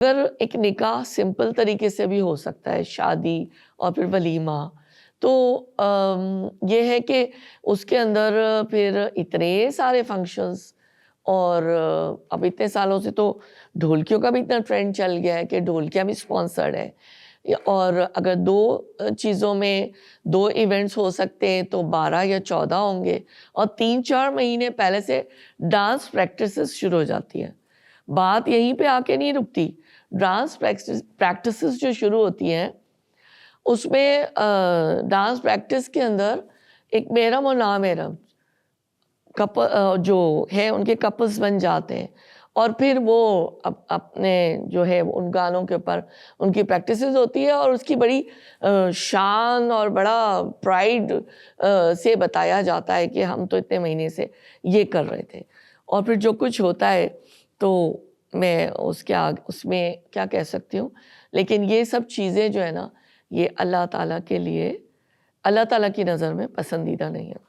अगर एक निकाह सिंपल तरीके से भी हो सकता है, शादी और फिर वलीमा, तो ये है कि उसके अंदर फिर इतने सारे फंक्शंस और अब इतने सालों से तो ढोलकियों का भी इतना ट्रेंड चल गया है कि ढोलकियाँ भी स्पॉन्सर्ड है। और अगर 2 चीज़ों में 2 इवेंट्स हो सकते हैं तो 12 या 14 होंगे और 3-4 महीने पहले से डांस प्रैक्टिसेस शुरू हो जाती हैं। बात यहीं पे आके नहीं रुकती। डांस प्रैक्टिसेस जो शुरू होती हैं, उसमें डांस प्रैक्टिस के अंदर एक मेहरम और नामेहरम जो है उनके कपल्स बन जाते हैं और फिर वो अपने जो है उन गानों के ऊपर उनकी प्रैक्टिसेस होती है और उसकी बड़ी शान और बड़ा प्राइड से बताया जाता है कि हम तो इतने महीने से ये कर रहे थे। और फिर जो कुछ होता है तो मैं उसमें क्या कह सकती हूँ, लेकिन ये सब चीज़ें जो है ना, ये अल्लाह ताला के लिए, अल्लाह ताला की नज़र में पसंदीदा नहीं है।